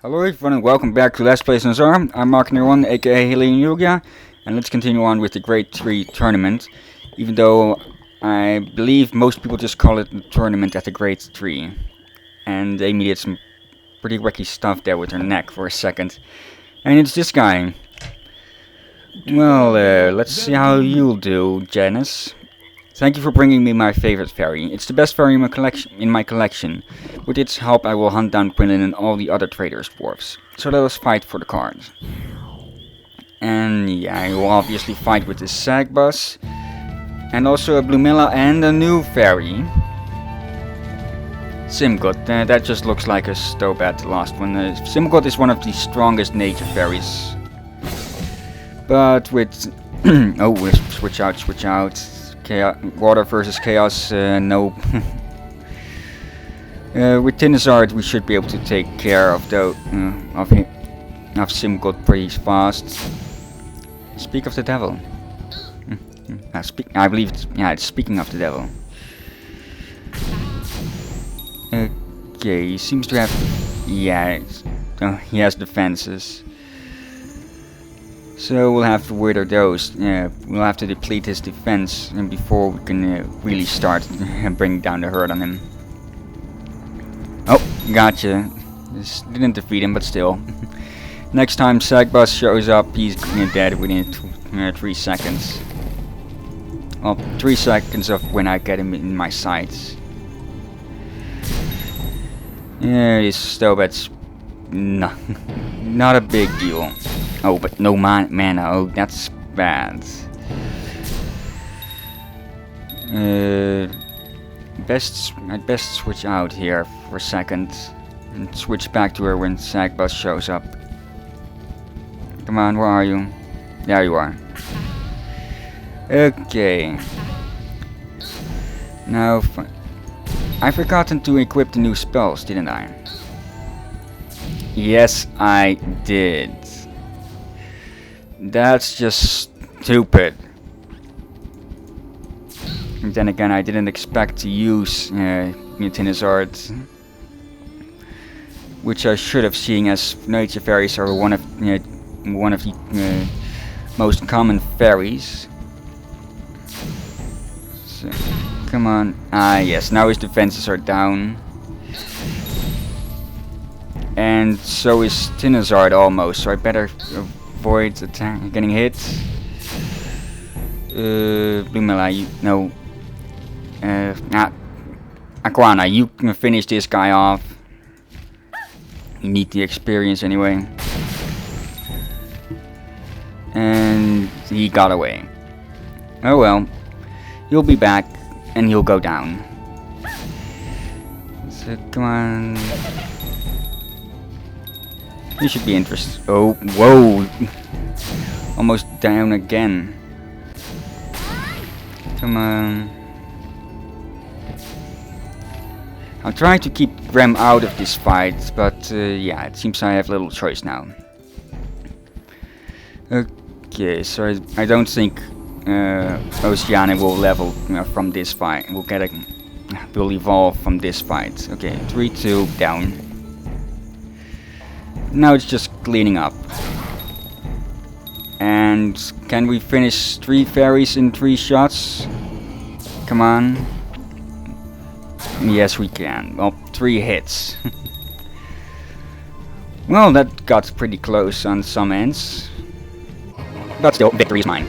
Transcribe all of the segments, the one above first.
Hello everyone and welcome back to Let's Play Zanzarah. I'm Mark01 aka Helene Yugia, and let's continue on with the Grade 3 tournament, even though I believe most people just call it the tournament at the Grade 3. And Amy did some pretty wacky stuff there with her neck for a second. And it's this guy. Well, let's see how you'll do, Janice. Thank you for bringing me my favorite fairy. It's the best fairy in my collection. With its help I will hunt down Quinlan and all the other traders' dwarfs. So let us fight for the cards. And yeah, I will obviously fight with this Sagbus. And also a Blumilla and a new fairy. Simgut, that just looks like a Stobat, the last one. Simgut is one of the strongest nature fairies. But with... oh, we'll switch out. Chaos, water versus chaos, no. With Tinazard we should be able to take care of Simgut pretty fast. Speak of the devil. I believe it's speaking of the devil. Okay, he seems to have... yeah, he has defenses. So we'll have to wither those. We'll have to deplete his defense and before we can really start bringing down the herd on him. Oh, gotcha. This didn't defeat him, but still. Next time Sagbus shows up, he's dead within 3 seconds. Well, 3 seconds of when I get him in my sights. Yeah, this Stobat's not a big deal. Oh, but no mana. Oh, that's bad. I'd best switch out here for a second and switch back to her when Sagbus shows up. Come on, where are you? There you are. Okay. Now, I've forgotten to equip the new spells, didn't I? Yes, I did. That's just stupid. And then again, I didn't expect to use Tinazard, which I should have, seen as nature fairies are one of the most common fairies. So, come on. Ah, yes. Now his defenses are down. And so is Tinazard almost, so I better avoid getting hit. Blumilla, no. Aquana, you can finish this guy off. You need the experience anyway. And he got away. Oh well. He'll be back and he'll go down. So come on. You should be interested. Oh, whoa! Almost down again. Come on. I'll try to keep Graham out of this fight, but yeah, it seems I have little choice now. Okay, so I don't think Oceania will level from this fight. Will evolve from this fight. Okay, 3-2 down. Now it's just cleaning up. And can we finish 3 fairies in 3 shots? Come on. Yes, we can. Well, 3 hits. Well, that got pretty close on some ends. But still, victory is mine.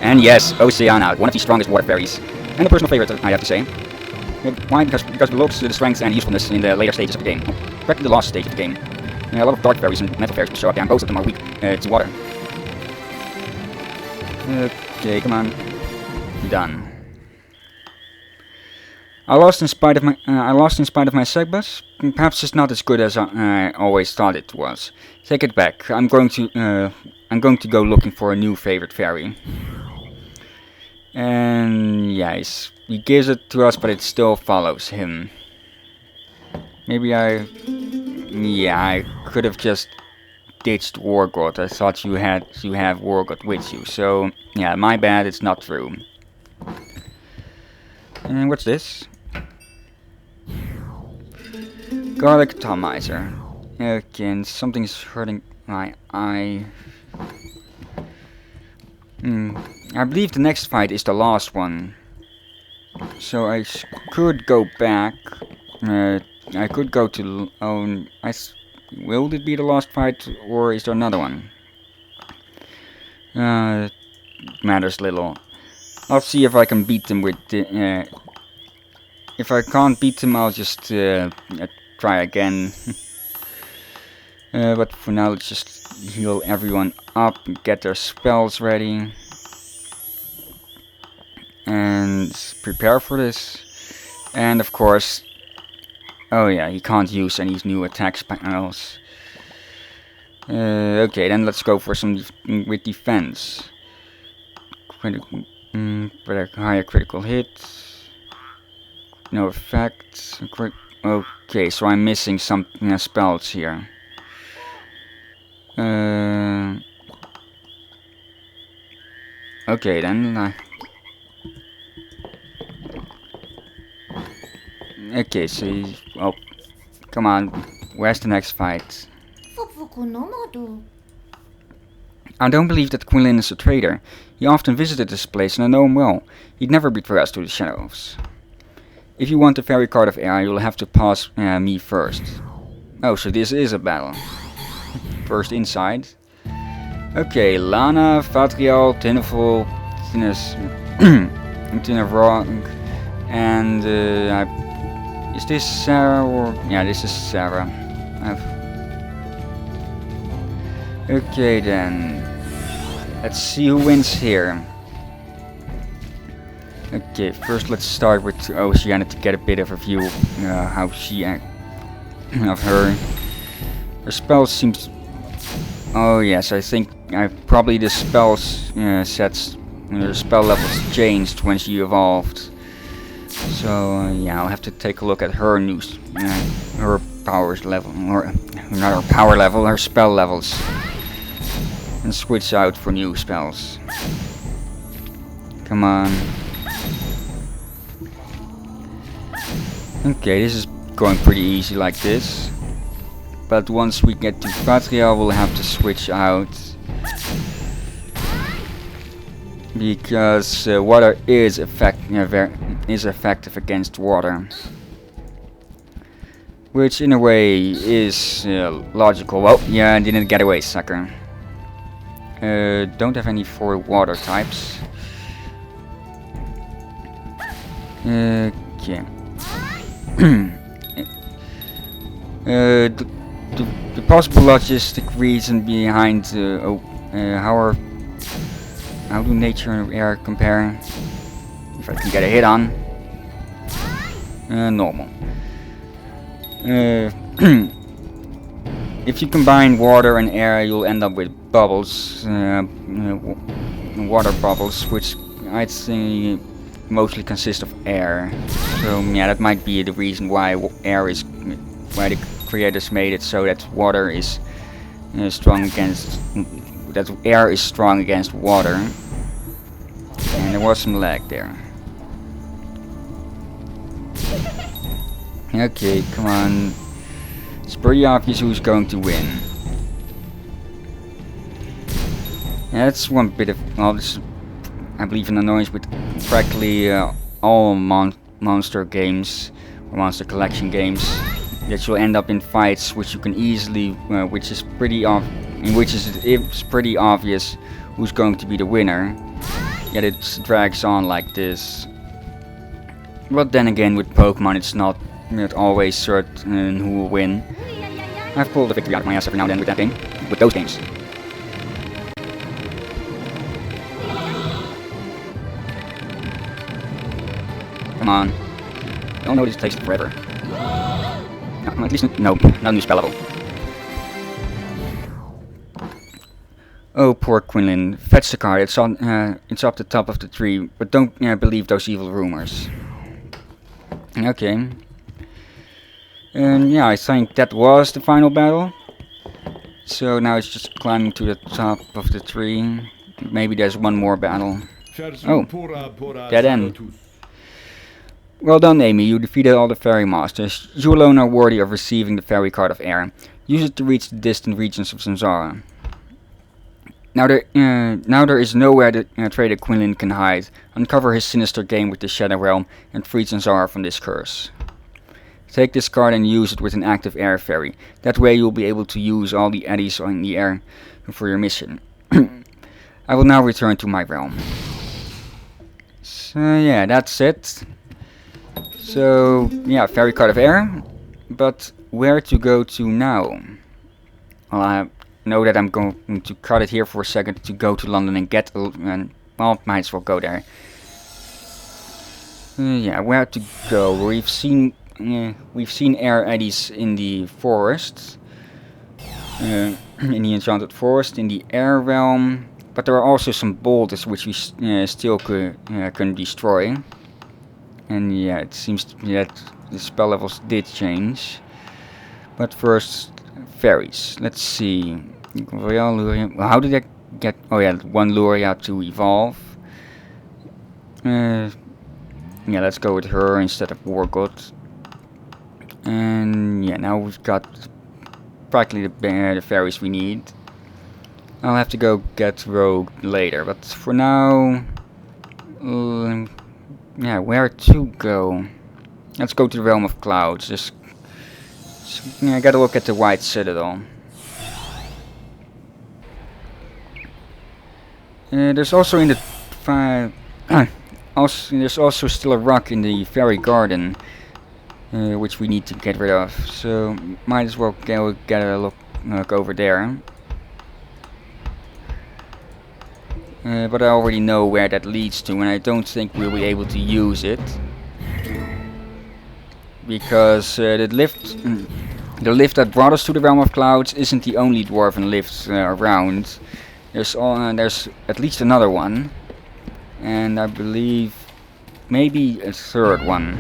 And yes, Oceania, one of the strongest water fairies. And a personal favorite, I have to say. Why? Because it looks the strength and usefulness in the later stages of the game. Practically the last stage of the game. A lot of dark fairies and metal fairies will show up there, and both of them are weak to water. Okay, come on. Done. I lost in spite of my Sagbus. Perhaps it's not as good as I always thought it was. Take it back. I'm going to go looking for a new favorite fairy. And yes, he gives it to us, but it still follows him. Maybe I could have just ditched Wargod. I thought you have Wargod with you. So yeah, my bad. It's not true. And what's this? Garlic atomizer. Okay, and something's hurting my eye. I believe the next fight is the last one. So I could go back. I could go to... will it be the last fight, or is there another one? Matters little. I'll see if I can beat them with the... if I can't beat them, I'll just try again. But for now, let's just heal everyone up and get their spells ready. And prepare for this. And of course... oh yeah, he can't use any new attack spells. Okay, then let's go for some with defense. Higher critical hit. No effect. Okay, so I'm missing some spells here. Okay, then. Okay, so oh, come on. Where's the next fight? I don't believe that Quinlan is a traitor. He often visited this place and I know him well. He'd never betray us to the Shadow Elves. If you want the fairy card of air, you'll have to pass me first. Oh, so this is a battle. First inside. Okay, Lana, Vatrial, Tinneful, Tinnevrong, and is this Sarah or... yeah, this is Sarah. Okay then. Let's see who wins here. Okay, first let's start with Oceana to get a bit of a view of how she of her. Her spell seems... oh yes, I think probably the spells sets, her spell levels changed when she evolved. So yeah, I'll have to take a look at her new, her powers level, or not her power level, her spell levels, and switch out for new spells. Come on. Okay, this is going pretty easy like this. But once we get to Patria, we'll have to switch out. Because water is effective against water. Which in a way is logical. Well, yeah, I didn't get away, sucker. Don't have any for water types. Okay. The possible logistic reason behind how do nature and air compare? If I can get a hit on. Normal. If you combine water and air, you'll end up with bubbles, water bubbles, which I'd say mostly consist of air. So yeah, that might be the reason why why the creators made it so that water is strong against, that air is strong against water. And there was some lag there. Okay, come on. It's pretty obvious who's going to win. Yeah, that's one bit of, well, this, I believe, an annoyance with practically all monster games or monster collection games, that you'll end up in fights which you can easily, which is pretty it's pretty obvious who's going to be the winner. Yet it drags on like this. But then again, with Pokemon, it's not always certain who will win. I've pulled a victory out of my ass every now and then with that game, with those games. Come on. Oh no, this takes forever. No, at least, no, not a new spell level. Oh, poor Quinlan. Fetch the card. It's on. It's up the top of the tree. But don't believe those evil rumors. Okay. And yeah, I think that was the final battle. So now it's just climbing to the top of the tree. Maybe there's one more battle. Oh, dead end. Well done, Amy. You defeated all the fairy masters. You alone are worthy of receiving the fairy card of air. Use it to reach the distant regions of Zanzarah. Now there is nowhere that Trader Quinlan can hide. Uncover his sinister game with the Shadow Realm and free Zanzarah from this curse. Take this card and use it with an active air fairy. That way you'll be able to use all the eddies in the air for your mission. I will now return to my realm. So yeah, that's it. So yeah, fairy card of air. But where to go to now? Well, I know that I'm going to cut it here for a second to go to London and get well, might as well go there. Yeah, where to go? We've seen air eddies in the forest, in the enchanted forest, in the air realm. But there are also some boulders which we still can destroy. And yeah, it seems to be that the spell levels did change. But first, fairies. Let's see. How did I get? Oh yeah, one Luria to evolve. Yeah, let's go with her instead of Wargod. And yeah, now we've got practically the fairies we need. I'll have to go get Rogue later, but for now, yeah, where to go? Let's go to the Realm of Clouds. Just yeah, I gotta look at the White Citadel. There's also in the there's also still a rock in the Fairy Garden, which we need to get rid of. So might as well go get a look over there. But I already know where that leads to, and I don't think we'll be able to use it because the lift that brought us to the Realm of Clouds isn't the only dwarven lift around. There's at least another one, and I believe maybe a third one,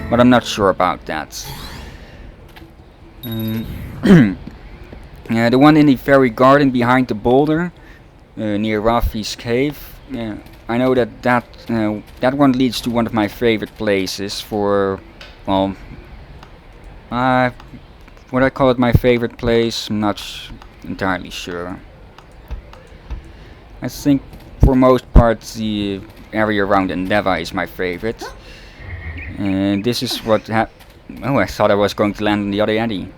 but I'm not sure about that. Yeah, the one in the Fairy Garden behind the boulder, near Rafi's cave. Yeah, I know that one leads to one of my favorite places for, well, would I call it my favorite place? I'm not entirely sure. I think for most parts the area around Endeavour is my favorite. And this is what oh, I thought I was going to land on the other eddy.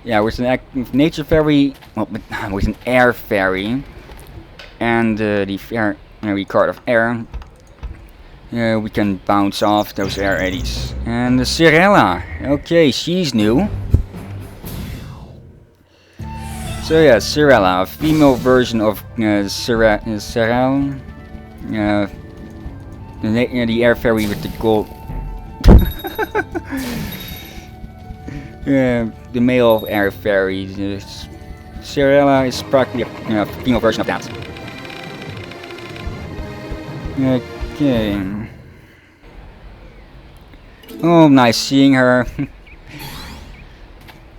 Yeah, with an nature fairy, well, with an air fairy, and the fairy card of air, we can bounce off those air eddies. And Cirella, okay, she's new. So yeah, Cirella, a female version of Cirel, the air fairy with the gold. The male air fairy. Cirella is practically a female version of that. Okay. Oh, nice seeing her.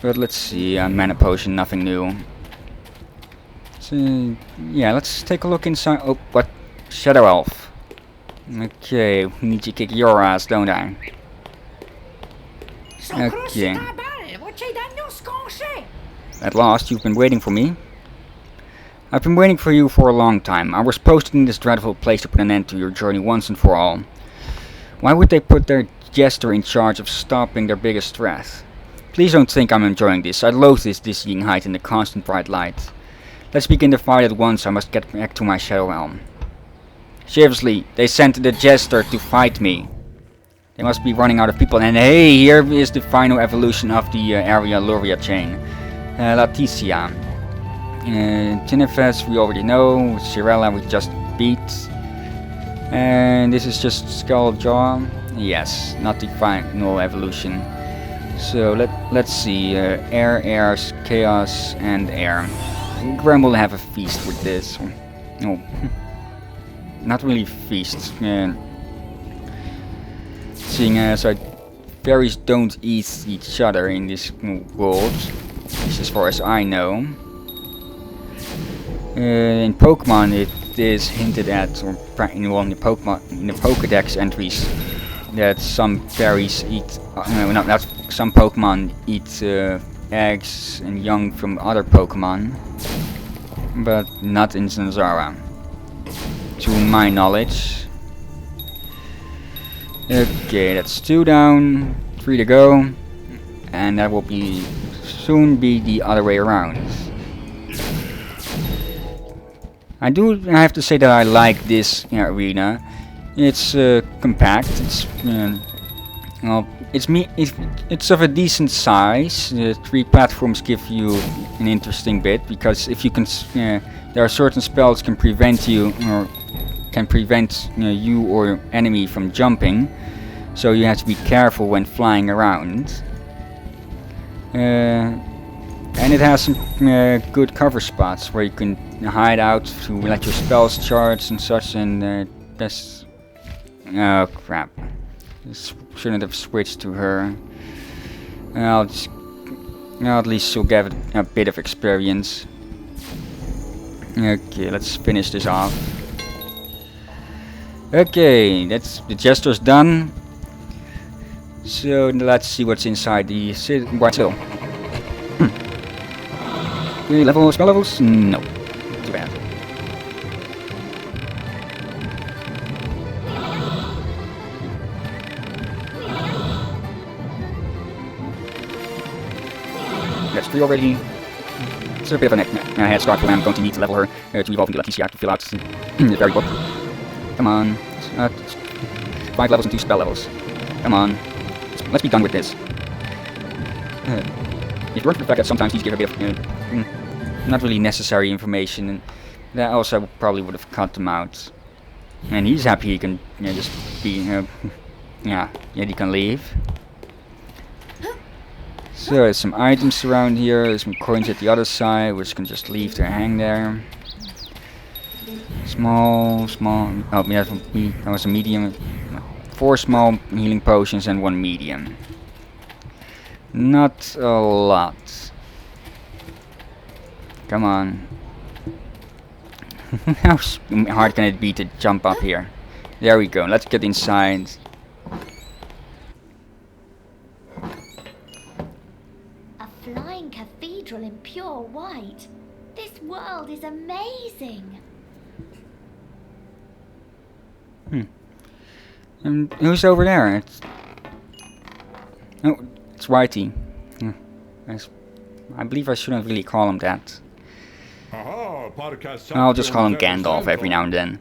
But let's see, mana potion, nothing new. So yeah, let's take a look inside. Oh, what? Shadow Elf. Okay, we need to kick your ass, don't I? Okay. At last, you've been waiting for me. I've been waiting for you for a long time. I was posted in this dreadful place to put an end to your journey once and for all. Why would they put their jester in charge of stopping their biggest threat? Please don't think I'm enjoying this. I loathe this dizzying height and the constant bright light. Let's begin the fight at once. I must get back to my Shadow Realm. Seriously, they sent the jester to fight me. They must be running out of people. And hey, here is the final evolution of the area Luria chain. Leticia. Tinefes we already know. Cirella we just beat. And this is just Skulljaw. Yes, not the final evolution. So let's see. Air, chaos, and air. Graham will have a feast with this. No, not really feast. Seeing as fairies don't eat each other in this world, at least as far as I know. In Pokemon, it is hinted at, or in the Pokédex entries, that some fairies eat, no, not some Pokemon eat eggs and young from other Pokemon, but not in Zanzarah, to my knowledge. Okay, that's 2 down, 3 to go, and that will soon be the other way around. I have to say that I like this arena. It's compact. It's of a decent size. 3 platforms give you an interesting bit, because if you can, there are certain spells can prevent you you or your enemy from jumping. So you have to be careful when flying around. And it has some good cover spots where you can hide out to let your spells charge and such, and that's... Oh crap. Shouldn't have switched to her. At least she'll get a bit of experience. Okay, let's finish this off. Okay, that's the jester's done. So let's see what's inside the White Cathedral. Okay, spell levels? No. Too bad. That's 3 already. It's a bit of a head start for when I'm going to need to level her to evolve into a TCR to fill out the very book. Come on. 5 levels and 2 spell levels. Come on. Let's be done with this. It worked for the fact that sometimes these give a bit of not really necessary information, and that also probably would have cut them out. And he's happy he can just be, yeah, he can leave. So there's some items around here, there's some coins at the other side, which can just leave to hang there. Small, oh yeah, that was a medium. 4 small healing potions and 1 medium. Not a lot. Come on. How hard can it be to jump up here? There we go, let's get inside. A flying cathedral in pure white. This world is amazing. And who's over there? It's Whitey. I believe I shouldn't really call him that. I'll just call him Gandalf every now and then.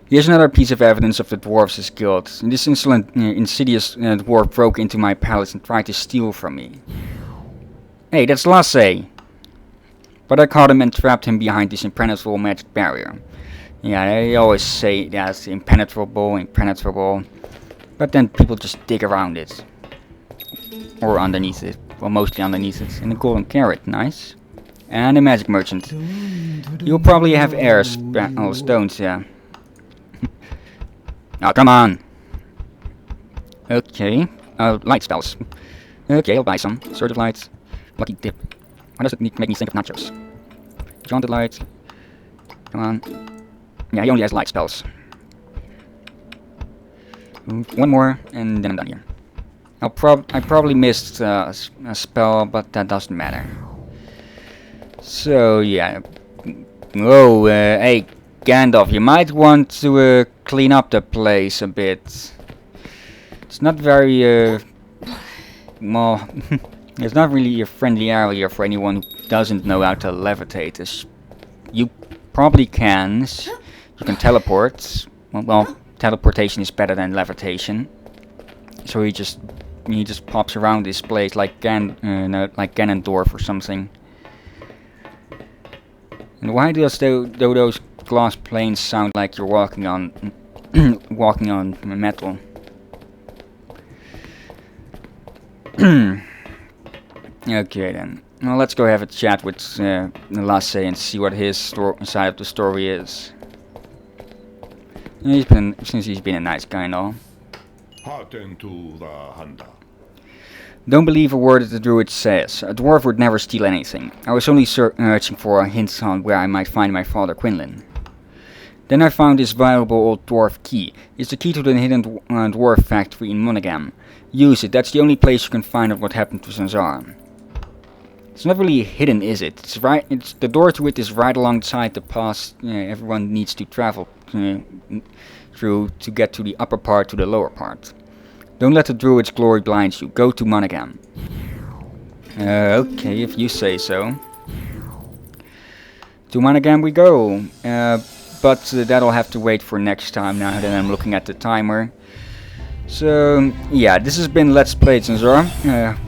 Here's another piece of evidence of the dwarves' guilt. This insidious dwarf broke into my palace and tried to steal from me. Hey, that's Lasse! But I caught him and trapped him behind this impenetrable magic barrier. Yeah, they always say that's impenetrable. But then people just dig around it. Or underneath it. Well, mostly underneath it. And a golden carrot, nice. And a magic merchant. You'll probably have airs. Oh, stones, yeah. Oh, come on! Okay. Light spells. Okay, I'll buy some. Sword of Light. Lucky Dip. Why does it make me think of nachos? Jaunted Light. Come on. Yeah, he only has light spells. 1 more, and then I'm done here. I probably missed a spell, but that doesn't matter. So, yeah. Oh, hey, Gandalf, you might want to clean up the place a bit. It's not very, well, it's not really a friendly area for anyone who doesn't know how to levitate. You probably can. You can teleport. Well, teleportation is better than levitation. So he just pops around this place like Ganondorf or something. And why does those glass planes sound like you're walking on metal? Okay then. Well, let's go have a chat with Lasse and see what his side of the story is. Since he's been a nice guy and all. Hearken to the hunter. Don't believe a word that the druid says. A dwarf would never steal anything. I was only searching for a hint on where I might find my father Quinlan. Then I found this valuable old dwarf key. It's the key to the hidden dwarf factory in Monaghan. Use it, that's the only place you can find out what happened to Zanzarah. It's not really hidden, is it? It's the door to it is right alongside the path everyone needs to travel through to get to the upper part to the lower part. Don't let the druid's glory blind you. Go to Monaghan. Okay, if you say so. To Monaghan we go. But that'll have to wait for next time now that I'm looking at the timer. So, yeah, this has been Let's Play Zanzarah.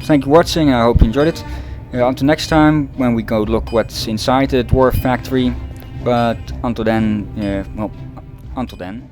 Thank you for watching, I hope you enjoyed it. Until next time, when we go look what's inside the dwarf factory. But until then, until then.